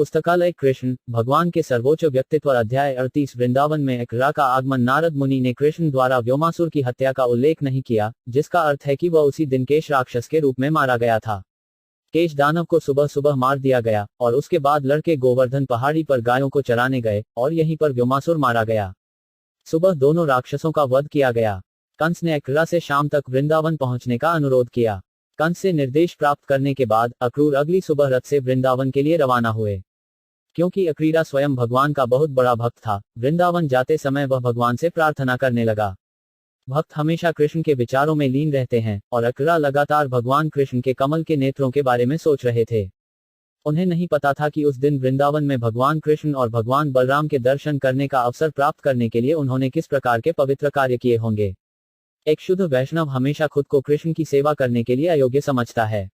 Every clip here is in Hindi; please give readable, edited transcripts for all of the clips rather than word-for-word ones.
पुस्तकालय कृष्ण भगवान के सर्वोच्च व्यक्तित्व अध्याय 38 वृंदावन में अकरा का आगमन। नारद मुनि ने कृष्ण द्वारा व्योमासुर की हत्या का उल्लेख नहीं किया, जिसका अर्थ है कि वह उसी दिन केश राक्षस के रूप में मारा गया था। केश दानव को सुबह सुबह मार दिया गया और उसके बाद लड़के गोवर्धन पहाड़ी पर गायों को चराने गए और यहीं पर व्योमासुर मारा गया। सुबह दोनों राक्षसों का वध किया गया। कंस ने अकरा से शाम तक वृंदावन पहुंचने का अनुरोध किया। कंस से निर्देश प्राप्त करने के बाद अक्रूर अगली सुबह रथ से वृंदावन के लिए रवाना हुए। क्योंकि अक्रीरा स्वयं भगवान का बहुत बड़ा भक्त था, वृंदावन जाते समय वह भगवान से प्रार्थना करने लगा। भक्त हमेशा कृष्ण के विचारों में लीन रहते हैं और अक्रा लगातार भगवान कृष्ण के कमल के नेत्रों के बारे में सोच रहे थे। उन्हें नहीं पता था कि उस दिन वृंदावन में भगवान कृष्ण और भगवान बलराम के दर्शन करने का अवसर प्राप्त करने के लिए उन्होंने किस प्रकार के पवित्र कार्य किए होंगे। एक शुद्ध वैष्णव हमेशा खुद को कृष्ण की सेवा करने के लिए अयोग्य समझता है।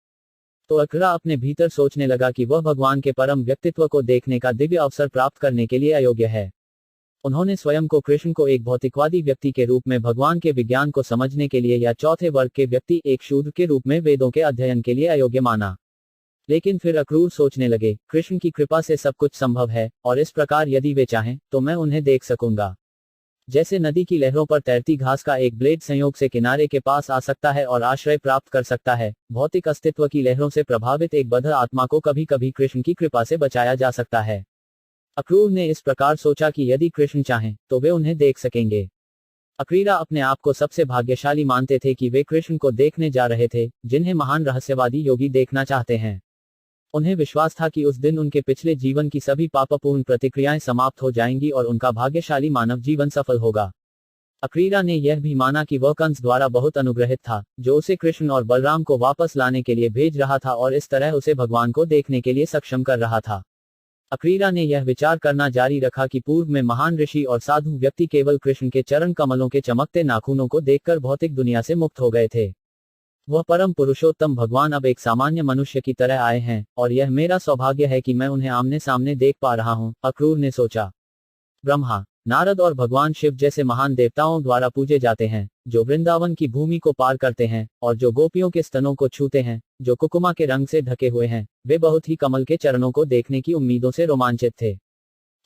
तो अकरा अपने भीतर सोचने लगा कि वह भगवान के परम व्यक्तित्व को देखने का दिव्य अवसर प्राप्त करने के लिए अयोग्य है। उन्होंने स्वयं को कृष्ण को एक भौतिकवादी व्यक्ति के रूप में भगवान के विज्ञान को समझने के लिए या चौथे वर्ग के व्यक्ति एक शूद्र के रूप में वेदों के अध्ययन के लिए अयोग्य माना। लेकिन फिर अक्रूर सोचने लगे, कृष्ण की कृपा से सब कुछ संभव है और इस प्रकार यदि वे चाहें तो मैं उन्हें देख सकूंगा। जैसे नदी की लहरों पर तैरती घास का एक ब्लेड संयोग से किनारे के पास आ सकता है और आश्रय प्राप्त कर सकता है, भौतिक अस्तित्व की लहरों से प्रभावित एक बद्ध आत्मा को कभी कभी कृष्ण की कृपा से बचाया जा सकता है। अक्रूर ने इस प्रकार सोचा कि यदि कृष्ण चाहें तो वे उन्हें देख सकेंगे। अक्रीरा अपने आप को सबसे भाग्यशाली मानते थे कि वे कृष्ण को देखने जा रहे थे, जिन्हें महान रहस्यवादी योगी देखना चाहते हैं। उन्हें विश्वास था कि उस दिन उनके पिछले जीवन की सभी पापपूर्ण प्रतिक्रियाएं समाप्त हो जाएंगी और उनका भाग्यशाली मानव जीवन सफल होगा। अक्रीरा ने यह भी माना कि वह कंस द्वारा बहुत अनुग्रहित था, जो उसे कृष्ण और बलराम को वापस लाने के लिए भेज रहा था और इस तरह उसे भगवान को देखने के लिए सक्षम कर रहा था। अक्रीरा ने यह विचार करना जारी रखा कि पूर्व में महान ऋषि और साधु व्यक्ति केवल कृष्ण के चरण कमलों के चमकते नाखूनों को देखकर भौतिक दुनिया से मुक्त हो गए थे। वह परम पुरुषोत्तम भगवान अब एक सामान्य मनुष्य की तरह आए हैं और यह मेरा सौभाग्य है कि मैं उन्हें आमने सामने देख पा रहा हूं, अक्रूर ने सोचा। ब्रह्मा, नारद और भगवान शिव जैसे महान देवताओं द्वारा पूजे जाते हैं, जो वृंदावन की भूमि को पार करते हैं और जो गोपियों के स्तनों को छूते हैं, जो कुकुमा के रंग से ढके हुए हैं, वे बहुत ही कमल के चरणों को देखने की उम्मीदों से रोमांचित थे।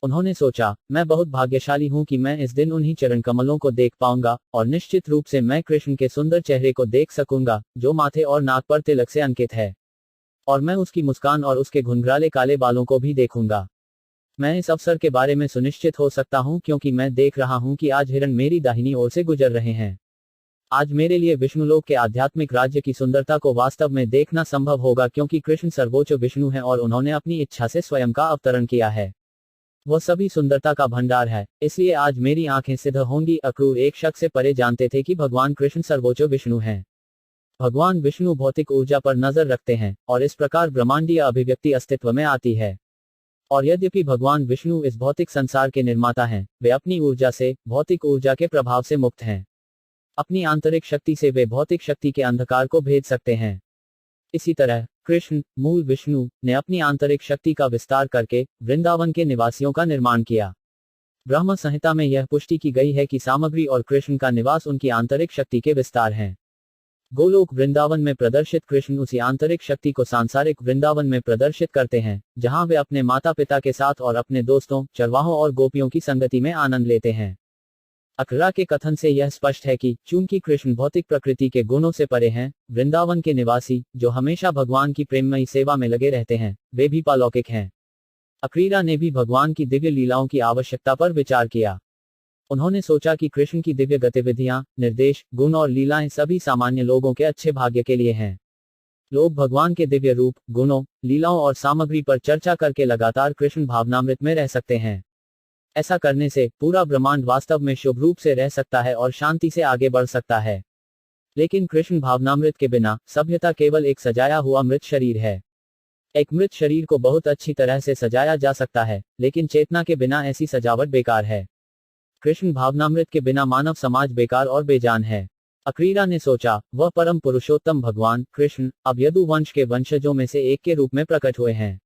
उन्होंने सोचा, मैं बहुत भाग्यशाली हूं कि मैं इस दिन उन्हीं चरण कमलों को देख पाऊंगा और निश्चित रूप से मैं कृष्ण के सुंदर चेहरे को देख सकूंगा, जो माथे और नाक पर तिलक से अंकित है। और मैं उसकी मुस्कान और उसके घुंघराले काले बालों को भी देखूंगा। मैं इस अवसर के बारे में सुनिश्चित हो सकता हूं क्योंकि मैं देख रहा हूं कि आज हिरण मेरी दाहिनी ओर से गुजर रहे हैं। आज मेरे लिए विष्णुलोक के आध्यात्मिक राज्य की सुंदरता को वास्तव में देखना संभव होगा क्योंकि कृष्ण सर्वोच्च विष्णु है और उन्होंने अपनी इच्छा से स्वयं का अवतरण किया है। वह सभी सुंदरता का भंडार है, इसलिए आज मेरी आंखें सिद्ध होंगी। अक्रूर एक शक से परे जानते थे कि भगवान कृष्ण सर्वोच्च विष्णु हैं। भगवान विष्णु भौतिक ऊर्जा पर नजर रखते हैं और इस प्रकार ब्रह्मांडीय अभिव्यक्ति अस्तित्व में आती है। और यद्यपि भगवान विष्णु इस भौतिक संसार के निर्माता हैं, वे अपनी ऊर्जा से, भौतिक ऊर्जा के प्रभाव से मुक्त हैं। अपनी आंतरिक शक्ति से वे भौतिक शक्ति के अंधकार को भेद सकते हैं। इसी तरह कृष्ण, मूल विष्णु, ने अपनी आंतरिक शक्ति का विस्तार करके वृंदावन के निवासियों का निर्माण किया। ब्रह्म संहिता में यह पुष्टि की गई है कि सामग्री और कृष्ण का निवास उनकी आंतरिक शक्ति के विस्तार हैं। गोलोक वृंदावन में प्रदर्शित कृष्ण उसी आंतरिक शक्ति को सांसारिक वृंदावन में प्रदर्शित करते हैं, जहां वे अपने माता पिता के साथ और अपने दोस्तों, चरवाहों और गोपियों की संगति में आनंद लेते हैं। अकरा के कथन से यह स्पष्ट है कि चूंकि कृष्ण भौतिक प्रकृति के गुणों से परे हैं, वृंदावन के निवासी, जो हमेशा भगवान की प्रेममयी सेवा में लगे रहते हैं, वे भी पालौकिक हैं। अक्रीरा ने भी भगवान की दिव्य लीलाओं की आवश्यकता पर विचार किया। उन्होंने सोचा कि कृष्ण की दिव्य गतिविधियां, निर्देश, गुण और लीलाएं सभी सामान्य लोगों के अच्छे भाग्य के लिए हैं। लोग भगवान के दिव्य रूप, गुणों, लीलाओं और सामग्री पर चर्चा करके लगातार कृष्ण भावनामृत में रह सकते हैं। ऐसा करने से पूरा ब्रह्मांड वास्तव में शुभ रूप से रह सकता है और शांति से आगे बढ़ सकता है। लेकिन कृष्ण भावनामृत के बिना सभ्यता केवल एक सजाया हुआ मृत शरीर है। एक मृत शरीर को बहुत अच्छी तरह से सजाया जा सकता है, लेकिन चेतना के बिना ऐसी सजावट बेकार है। कृष्ण भावनामृत के बिना मानव समाज बेकार और बेजान है। अक्रीरा ने सोचा, वह परम पुरुषोत्तम भगवान कृष्ण अब यदु वंश के वंशजों में से एक के रूप में प्रकट हुए हैं।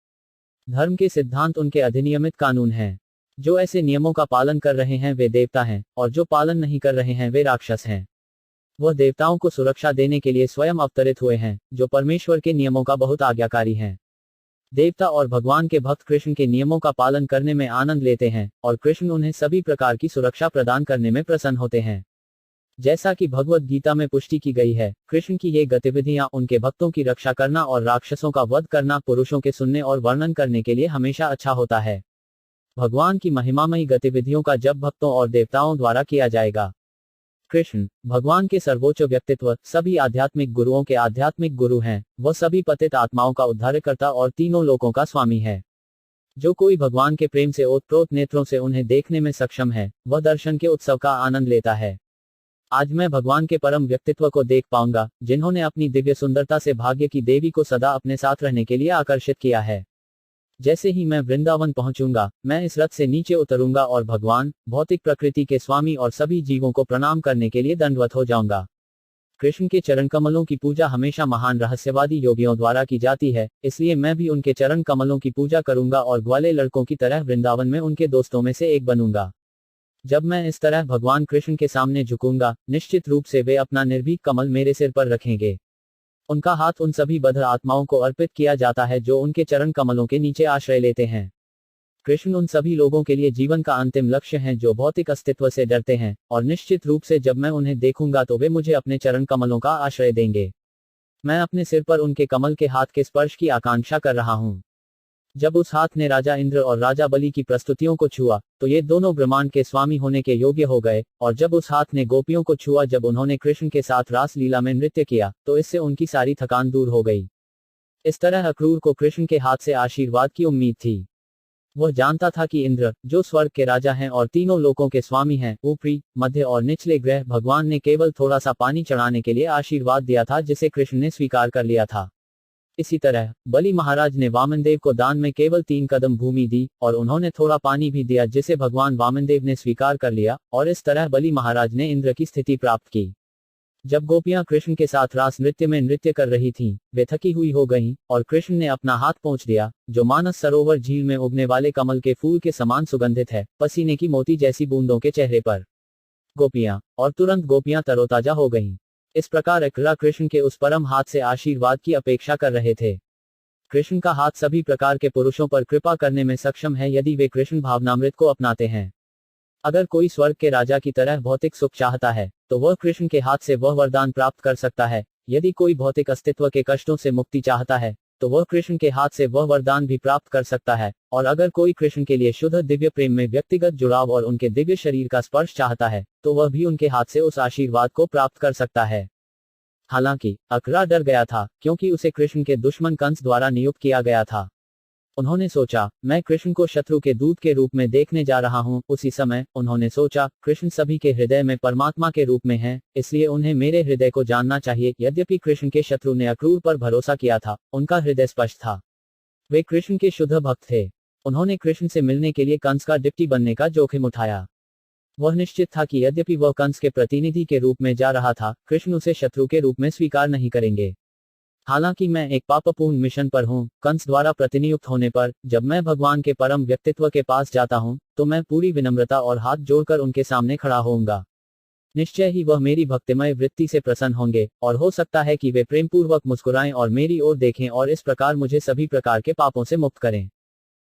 धर्म के सिद्धांत उनके अधिनियमित कानून हैं। जो ऐसे नियमों का पालन कर रहे हैं वे देवता हैं, और जो पालन नहीं कर रहे हैं वे राक्षस हैं। वह देवताओं को सुरक्षा देने के लिए स्वयं अवतरित हुए हैं, जो परमेश्वर के नियमों का बहुत आज्ञाकारी हैं। देवता और भगवान के भक्त कृष्ण के नियमों का पालन करने में आनंद लेते हैं और कृष्ण उन्हें सभी प्रकार की सुरक्षा प्रदान करने में प्रसन्न होते हैं। जैसा कि भगवत गीता में पुष्टि की गई है, कृष्ण की ये गतिविधियां उनके भक्तों की रक्षा करना और राक्षसों का वध करना पुरुषों के सुनने और वर्णन करने के लिए हमेशा अच्छा होता है। भगवान की महिमामयी गतिविधियों का जब भक्तों और देवताओं द्वारा किया जाएगा। कृष्ण भगवान के सर्वोच्च व्यक्तित्व, सभी आध्यात्मिक गुरुओं के आध्यात्मिक गुरु हैं। वह सभी पतित आत्माओं का उद्धारकर्ता और तीनों लोकों का स्वामी है। जो कोई भगवान के प्रेम से ओतप्रोत नेत्रों से उन्हें देखने में सक्षम है, वह दर्शन के उत्सव का आनंद लेता है। आज मैं भगवान के परम व्यक्तित्व को देख पाऊंगा, जिन्होंने अपनी दिव्य सुंदरता से भाग्य की देवी को सदा अपने साथ रहने के लिए आकर्षित किया है। जैसे ही मैं वृंदावन पहुंचूंगा, मैं इस रथ से नीचे उतरूंगा और भगवान, भौतिक प्रकृति के स्वामी और सभी जीवों को प्रणाम करने के लिए दंडवत हो जाऊंगा। कृष्ण के चरण कमलों की पूजा हमेशा महान रहस्यवादी योगियों द्वारा की जाती है, इसलिए मैं भी उनके चरण कमलों की पूजा करूंगा और ग्वाले लड़कों की तरह वृंदावन में उनके दोस्तों में से एक बनूंगा। जब मैं इस तरह भगवान कृष्ण के सामने झुकूंगा, निश्चित रूप से वे अपना निर्भीक कमल मेरे सिर पर रखेंगे। उनका हाथ उन सभी बद्ध आत्माओं को अर्पित किया जाता है जो उनके चरण कमलों के नीचे आश्रय लेते हैं। कृष्ण उन सभी लोगों के लिए जीवन का अंतिम लक्ष्य हैं जो भौतिक अस्तित्व से डरते हैं, और निश्चित रूप से जब मैं उन्हें देखूंगा तो वे मुझे अपने चरण कमलों का आश्रय देंगे। मैं अपने सिर पर उनके कमल के हाथ के स्पर्श की आकांक्षा कर रहा हूं। जब उस हाथ ने राजा इंद्र और राजा बलि की प्रस्तुतियों को छुआ, तो ये दोनों ब्रह्मांड के स्वामी होने के योग्य हो गए, और जब उस हाथ ने गोपियों को छुआ जब उन्होंने कृष्ण के साथ रास लीला में नृत्य किया, तो इससे उनकी सारी थकान दूर हो गई। इस तरह अक्रूर को कृष्ण के हाथ से आशीर्वाद की उम्मीद थी। वह जानता था कि इंद्र, जो स्वर्ग के राजा हैं और तीनों लोकों के स्वामी हैं, ऊपरी, मध्य और निचले ग्रह, भगवान ने केवल थोड़ा सा पानी चढ़ाने के लिए आशीर्वाद दिया था जिसे कृष्ण ने स्वीकार कर लिया था। इसी तरह बलि महाराज ने वामनदेव को दान में केवल 3 कदम भूमि दी, और उन्होंने थोड़ा पानी भी दिया जिसे भगवान वामनदेव ने स्वीकार कर लिया, और इस तरह बलि महाराज ने इंद्र की स्थिति प्राप्त की। जब गोपियां कृष्ण के साथ रास नृत्य में नृत्य कर रही थीं, वे थकी हुई हो गईं, और कृष्ण ने अपना हाथ पहुंच दिया, जो मानस सरोवर झील में उगने वाले कमल के फूल के समान सुगंधित है, पसीने की मोती जैसी बूंदों के चेहरे पर। गोपियां, और तुरंत गोपियां तरोताजा हो गईं। इस प्रकार अक्रूर कृष्ण के उस परम हाथ से आशीर्वाद की अपेक्षा कर रहे थे। कृष्ण का हाथ सभी प्रकार के पुरुषों पर कृपा करने में सक्षम है यदि वे कृष्ण भावनामृत को अपनाते हैं। अगर कोई स्वर्ग के राजा की तरह भौतिक सुख चाहता है, तो वह कृष्ण के हाथ से वह वरदान प्राप्त कर सकता है। यदि कोई भौतिक अस्तित्व के कष्टों से मुक्ति चाहता है, तो वह कृष्ण के हाथ से वह वरदान भी प्राप्त कर सकता है। और अगर कोई कृष्ण के लिए शुद्ध दिव्य प्रेम में व्यक्तिगत जुड़ाव और उनके दिव्य शरीर का स्पर्श चाहता है, तो वह भी उनके हाथ से उस आशीर्वाद को प्राप्त कर सकता है। हालांकि अक्रूर डर गया था, क्योंकि उसे कृष्ण के दुश्मन कंस द्वारा नियुक्त किया गया था। उन्होंने सोचा, मैं कृष्ण को शत्रु के दूत के रूप में देखने जा रहा हूं। उसी समय उन्होंने सोचा, कृष्ण सभी के हृदय में परमात्मा के रूप में हैं, इसलिए उन्हें मेरे हृदय को जानना चाहिए। यद्यपि कृष्ण के शत्रु ने अक्रूर पर भरोसा किया था, उनका हृदय स्पष्ट था। वे कृष्ण के शुद्ध भक्त थे। उन्होंने कृष्ण से मिलने के लिए कंस का डिप्टी बनने का जोखिम उठाया। वह निश्चित था कि यद्यपि वह कंस के प्रतिनिधि के रूप में जा रहा था, कृष्ण उसे शत्रु के रूप में स्वीकार नहीं करेंगे। हालांकि मैं एक पापपूर्ण मिशन पर हूं, कंस द्वारा प्रतिनियुक्त होने पर, जब मैं भगवान के परम व्यक्तित्व के पास जाता हूं, तो मैं पूरी विनम्रता और हाथ जोड़कर उनके सामने खड़ा होऊंगा। निश्चय ही वह मेरी भक्तिमय वृत्ति से प्रसन्न होंगे, और हो सकता है कि वे प्रेमपूर्वक मुस्कुराएं और मेरी ओर देखें और इस प्रकार मुझे सभी प्रकार के पापों से मुक्त करें।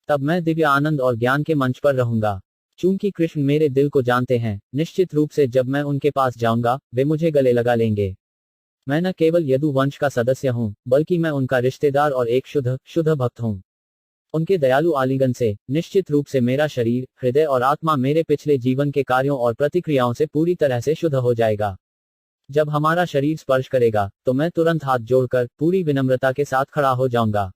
तब मैं दिव्य आनंद और ज्ञान के मंच पर रहूंगा। चूंकि कृष्ण मेरे दिल को जानते हैं, निश्चित रूप से जब मैं उनके पास जाऊंगा, वे मुझे गले लगा लेंगे। मैं न केवल यदु वंश का सदस्य हूं, बल्कि मैं उनका रिश्तेदार और एक शुद्ध भक्त हूं। उनके दयालु आलिंगन से निश्चित रूप से मेरा शरीर, हृदय और आत्मा मेरे पिछले जीवन के कार्यों और प्रतिक्रियाओं से पूरी तरह से शुद्ध हो जाएगा। जब हमारा शरीर स्पर्श करेगा, तो मैं तुरंत हाथ जोड़कर पूरी विनम्रता के साथ खड़ा हो जाऊंगा।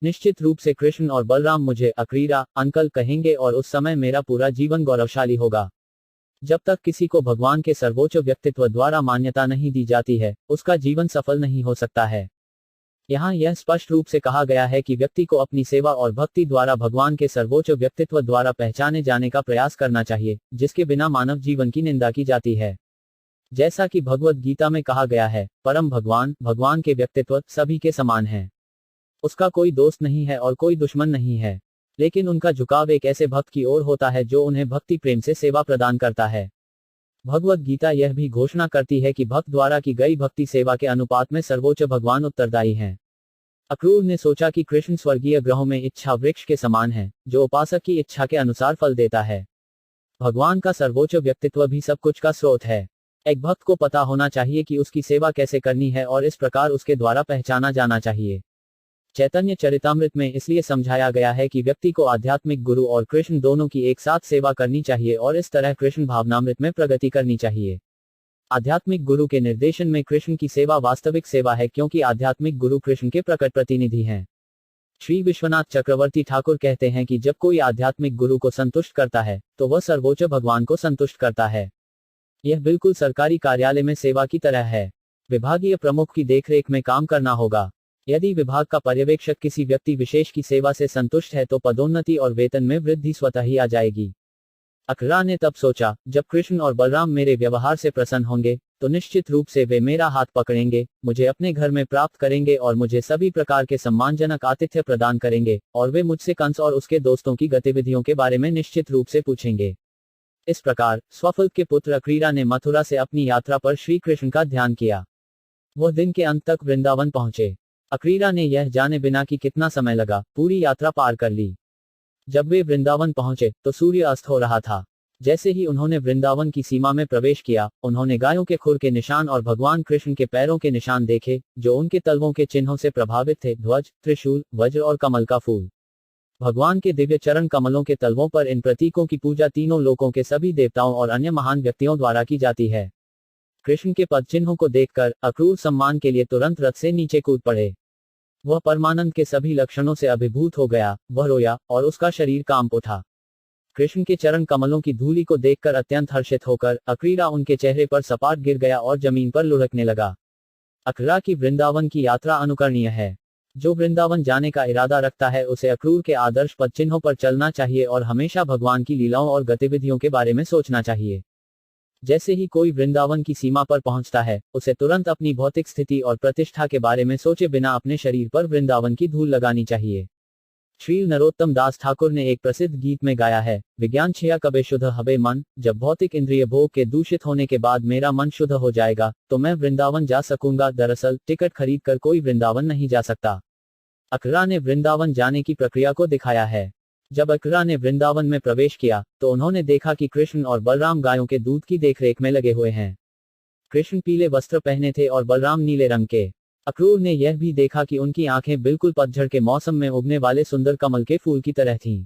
निश्चित रूप से कृष्ण और बलराम मुझे अक्रीरा, अंकल कहेंगे, और उस समय मेरा पूरा जीवन गौरवशाली होगा। जब तक किसी को भगवान के सर्वोच्च व्यक्तित्व द्वारा मान्यता नहीं दी जाती है, उसका जीवन सफल नहीं हो सकता है। यहाँ यह स्पष्ट रूप से कहा गया है कि व्यक्ति को अपनी सेवा और भक्ति द्वारा भगवान के सर्वोच्च व्यक्तित्व द्वारा पहचाने जाने का प्रयास करना चाहिए, जिसके बिना मानव जीवन की निंदा की जाती है। जैसा कि भगवत गीता में कहा गया है, परम भगवान, भगवान के व्यक्तित्व सभी के समान है। उसका कोई दोस्त नहीं है और कोई दुश्मन नहीं है, लेकिन उनका झुकाव एक ऐसे भक्त की ओर होता है जो उन्हें भक्ति प्रेम से सेवा प्रदान करता है। भगवत गीता यह भी घोषणा करती है कि भक्त द्वारा की गई भक्ति सेवा के अनुपात में सर्वोच्च भगवान उत्तरदायी हैं। अक्रूर ने सोचा कि कृष्ण स्वर्गीय ग्रहों में इच्छा वृक्ष के समान है, जो उपासक की इच्छा के अनुसार फल देता है। भगवान का सर्वोच्च व्यक्तित्व भी सब कुछ का स्रोत है। एक भक्त को पता होना चाहिए कि उसकी सेवा कैसे करनी है और इस प्रकार उसके द्वारा पहचाना जाना चाहिए। चैतन्य चरितामृत में इसलिए समझाया गया है कि व्यक्ति को आध्यात्मिक गुरु और कृष्ण दोनों की एक साथ सेवा करनी चाहिए और इस तरह कृष्ण भावनामृत में प्रगति करनी चाहिए। आध्यात्मिक गुरु के निर्देशन में कृष्ण की सेवा वास्तविक सेवा है, क्योंकि आध्यात्मिक गुरु कृष्ण के प्रकट प्रतिनिधि हैं। श्री विश्वनाथ चक्रवर्ती ठाकुर कहते हैं कि जब कोई आध्यात्मिक गुरु को संतुष्ट करता है तो वह सर्वोच्च भगवान को संतुष्ट करता है। यह बिल्कुल सरकारी कार्यालय में सेवा की तरह है। विभागीय प्रमुख की देखरेख में काम करना होगा। यदि विभाग का पर्यवेक्षक किसी व्यक्ति विशेष की सेवा से संतुष्ट है तो पदोन्नति और वेतन में वृद्धि स्वतः ही आ जाएगी। अक्रूर ने तब सोचा, जब कृष्ण और बलराम मेरे व्यवहार से प्रसन्न होंगे तो निश्चित रूप से वे मेरा हाथ पकड़ेंगे, मुझे अपने घर में प्राप्त करेंगे और मुझे सभी प्रकार के सम्मानजनक आतिथ्य प्रदान करेंगे, और वे मुझसे कंस और उसके दोस्तों की गतिविधियों के बारे में निश्चित रूप से पूछेंगे। इस प्रकार स्वफल्क के पुत्र अक्रूर ने मथुरा से अपनी यात्रा पर श्री कृष्ण का ध्यान किया। वह दिन के अंत तक वृंदावन पहुंचे। अक्रूर ने यह जाने बिना कि कितना समय लगा, पूरी यात्रा पार कर ली। जब वे वृंदावन पहुंचे तो सूर्य अस्त हो रहा था। जैसे ही उन्होंने वृंदावन की सीमा में प्रवेश किया, उन्होंने गायों के खुर के निशान और भगवान कृष्ण के पैरों के निशान देखे, जो उनके तलवों के चिन्हों से प्रभावित थे, ध्वज, त्रिशूल, वज्र और कमल का फूल। भगवान के दिव्य चरण कमलों के तलवों पर इन प्रतीकों की पूजा तीनों लोकों के सभी देवताओं और अन्य महान व्यक्तियों द्वारा की जाती है। कृष्ण के पद चिन्हों को देखकर अक्रूर सम्मान के लिए तुरंत रथ से नीचे कूद पड़े। वह परमानंद के सभी लक्षणों से अभिभूत हो गया। वह रोया और उसका शरीर कांप उठा। कृष्ण के चरण कमलों की धूलि को देखकर अत्यंत हर्षित होकर अक्रूर उनके चेहरे पर सपाट गिर गया और जमीन पर लुढ़कने लगा। अक्रूर की वृंदावन की यात्रा अनुकरणीय है। जो वृंदावन जाने का इरादा रखता है उसे अक्रूर के आदर्श पद चिन्हों पर चलना चाहिए और हमेशा भगवान की लीलाओं और गतिविधियों के बारे में सोचना चाहिए। जैसे ही कोई वृंदावन की सीमा पर पहुंचता है, उसे तुरंत अपनी भौतिक स्थिति और प्रतिष्ठा के बारे में सोचे बिना अपने शरीर पर वृंदावन की धूल लगानी चाहिए। श्री नरोत्तम दास ठाकुर ने एक प्रसिद्ध गीत में गाया है, विज्ञान छिया कबे शुद्ध हबे मन, जब भौतिक इंद्रिय भोग के दूषित होने के बाद मेरा मन शुद्ध हो जाएगा तो मैं वृंदावन जा सकूंगा। दरअसल टिकट खरीद कर कोई वृंदावन नहीं जा सकता। अक्रूर ने वृंदावन जाने की प्रक्रिया को दिखाया है। जब अक्रूर ने वृंदावन में प्रवेश किया तो उन्होंने देखा कि कृष्ण और बलराम गायों के दूध की देखरेख में लगे हुए हैं। कृष्ण पीले वस्त्र पहने थे और बलराम नीले रंग के। अक्रूर ने यह भी देखा कि उनकी आंखें बिल्कुल पतझड़ के मौसम में उगने वाले सुंदर कमल के फूल की तरह थीं।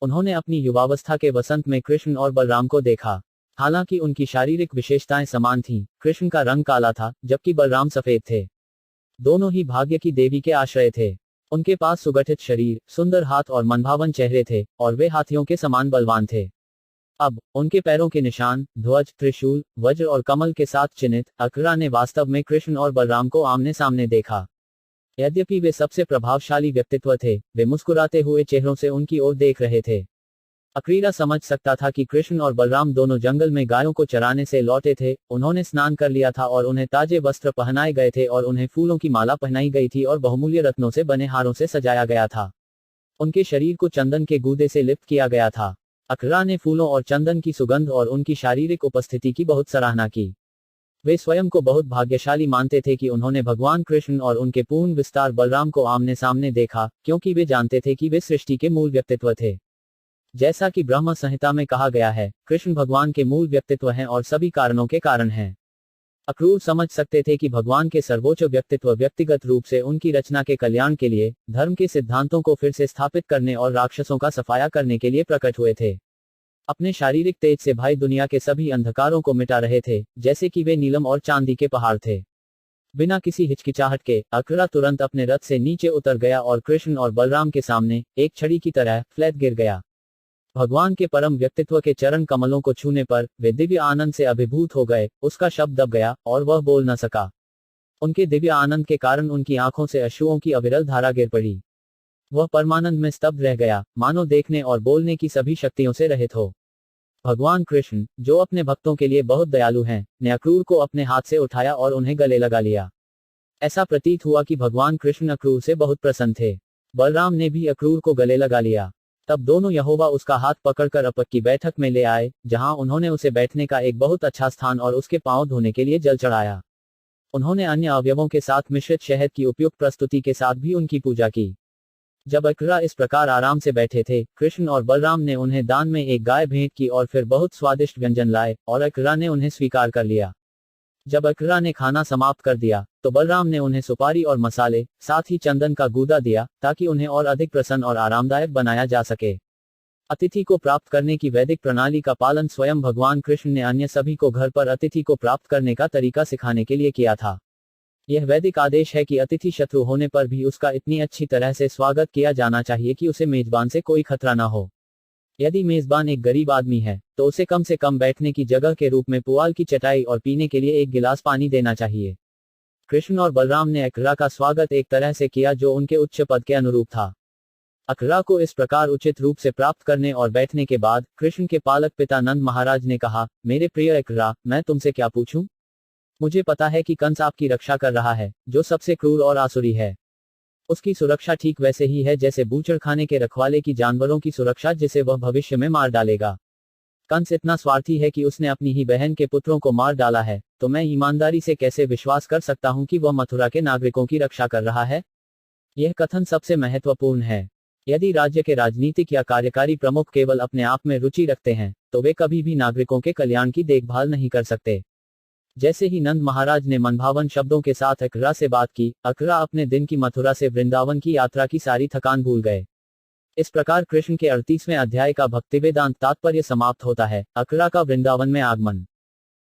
उन्होंने अपनी युवावस्था के वसंत में कृष्ण और बलराम को देखा। हालांकि उनकी शारीरिक विशेषताएं समान थीं, कृष्ण का रंग काला था जबकि बलराम सफेद थे। दोनों ही भाग्य की देवी के आश्रय थे। उनके पास सुगठित शरीर, सुंदर हाथ और मनभावन चेहरे थे और वे हाथियों के समान बलवान थे। अब उनके पैरों के निशान, ध्वज, त्रिशूल, वज्र और कमल के साथ चिन्हित अक्रूर ने वास्तव में कृष्ण और बलराम को आमने सामने देखा। यद्यपि वे सबसे प्रभावशाली व्यक्तित्व थे, वे मुस्कुराते हुए चेहरों से उनकी ओर देख रहे थे। अक्रूर समझ सकता था कि कृष्ण और बलराम दोनों जंगल में गायों को चराने से लौटे थे। उन्होंने स्नान कर लिया था और उन्हें ताजे वस्त्र पहनाए गए थे और उन्हें फूलों की माला पहनाई गई थी और बहुमूल्य रत्नों से बने हारों से सजाया गया था। उनके शरीर को चंदन के गूदे से लिप्त किया गया था। अक्रूर ने फूलों और चंदन की सुगंध और उनकी शारीरिक उपस्थिति की बहुत सराहना की। वे स्वयं को बहुत भाग्यशाली मानते थे कि उन्होंने भगवान कृष्ण और उनके पूर्ण विस्तार बलराम को आमने सामने देखा, क्योंकि वे जानते थे कि वे सृष्टि के मूल व्यक्तित्व थे। जैसा कि ब्रह्म संहिता में कहा गया है, कृष्ण भगवान के मूल व्यक्तित्व हैं और सभी कारणों के कारण हैं। अक्रूर समझ सकते थे कि भगवान के सर्वोच्च व्यक्तित्व व्यक्तिगत रूप से उनकी रचना के कल्याण के लिए, धर्म के सिद्धांतों को फिर से स्थापित करने और राक्षसों का सफाया करने के लिए प्रकट हुए थे। अपने शारीरिक तेज से भाई दुनिया के सभी अंधकारों को मिटा रहे थे, जैसे कि वे नीलम और चांदी के पहाड़ थे। बिना किसी हिचकिचाहट के अक्रूर तुरंत अपने रथ से नीचे उतर गया और कृष्ण और बलराम के सामने एक छड़ी की तरह फ्लैट गिर गया। भगवान के परम व्यक्तित्व के चरण कमलों को छूने पर वे दिव्य आनंद से अभिभूत हो गए। उसका शब्द दब गया और वह बोल न सका। उनके दिव्य आनंद के कारण उनकी आंखों से अश्रुओं की अविरल धारा गिर पड़ी। वह परमानंद में स्तब्ध रह गया, मानो देखने और बोलने की सभी शक्तियों से रहित हो। भगवान कृष्ण, जो अपने भक्तों के लिए बहुत दयालु हैं, ने अक्रूर को अपने हाथ से उठाया और उन्हें गले लगा लिया। ऐसा प्रतीत हुआ कि भगवान कृष्ण अक्रूर से बहुत प्रसन्न थे। बलराम ने भी अक्रूर को गले लगा लिया। तब दोनों यहोवा उसका हाथ पकड़कर अपक की बैठक में ले आए, जहां उन्होंने उसे बैठने का एक बहुत अच्छा स्थान और उसके पांव धोने के लिए जल चढ़ाया। उन्होंने अन्य अवयवों के साथ मिश्रित शहद की उपयुक्त प्रस्तुति के साथ भी उनकी पूजा की। जब अकरा इस प्रकार आराम से बैठे थे, कृष्ण और बलराम ने उन्हें दान में एक गाय भेंट की और फिर बहुत स्वादिष्ट व्यंजन लाए, और अकरा ने उन्हें स्वीकार कर लिया। जब अकरा ने खाना समाप्त कर दिया, तो बलराम ने उन्हें सुपारी और मसाले, साथ ही चंदन का गूदा दिया, ताकि उन्हें और अधिक प्रसन्न और आरामदायक बनाया जा सके। अतिथि को प्राप्त करने की वैदिक प्रणाली का पालन स्वयं भगवान कृष्ण ने अन्य सभी को घर पर अतिथि को प्राप्त करने का तरीका सिखाने के लिए किया था। यह वैदिक आदेश है कि अतिथि शत्रु होने पर भी उसका इतनी अच्छी तरह से स्वागत किया जाना चाहिए कि उसे मेजबान से कोई खतरा न हो। यदि मेजबान एक गरीब आदमी है, तो उसे कम से कम बैठने की जगह के रूप में पुआल की चटाई और पीने के लिए एक गिलास पानी देना चाहिए। कृष्ण और बलराम ने अकरा का स्वागत एक तरह से किया जो उनके उच्च पद के अनुरूप था। अकरा को इस प्रकार उचित रूप से प्राप्त करने और बैठने के बाद कृष्ण के पालक पिता नंद महाराज ने कहा, मेरे प्रिय अकरा, मैं तुमसे क्या पूछूं? मुझे पता है कि कंस आपकी रक्षा कर रहा है, जो सबसे क्रूर और आसुरी है। उसकी सुरक्षा ठीक वैसे ही है जैसे बूचड़खाने के रखवाले की जानवरों की सुरक्षा, जिसे वह भविष्य में मार डालेगा। कंस इतना स्वार्थी है कि उसने अपनी ही बहन के पुत्रों को मार डाला है, तो मैं ईमानदारी से कैसे विश्वास कर सकता हूं कि वह मथुरा के नागरिकों की रक्षा कर रहा है? यह कथन सबसे महत्वपूर्ण है। यदि राज्य के राजनीतिक या कार्यकारी प्रमुख केवल अपने आप में रुचि रखते हैं, तो वे कभी भी नागरिकों के कल्याण की देखभाल नहीं कर सकते। जैसे ही नंद महाराज ने मनभावन शब्दों के साथ अकरा से बात की, अकरा अपने दिन की मथुरा से वृंदावन की यात्रा की सारी थकान भूल गए। इस प्रकार कृष्ण के 38वें अध्याय का भक्तिवेदांत तात्पर्य समाप्त होता है। अकरा का वृंदावन में आगमन।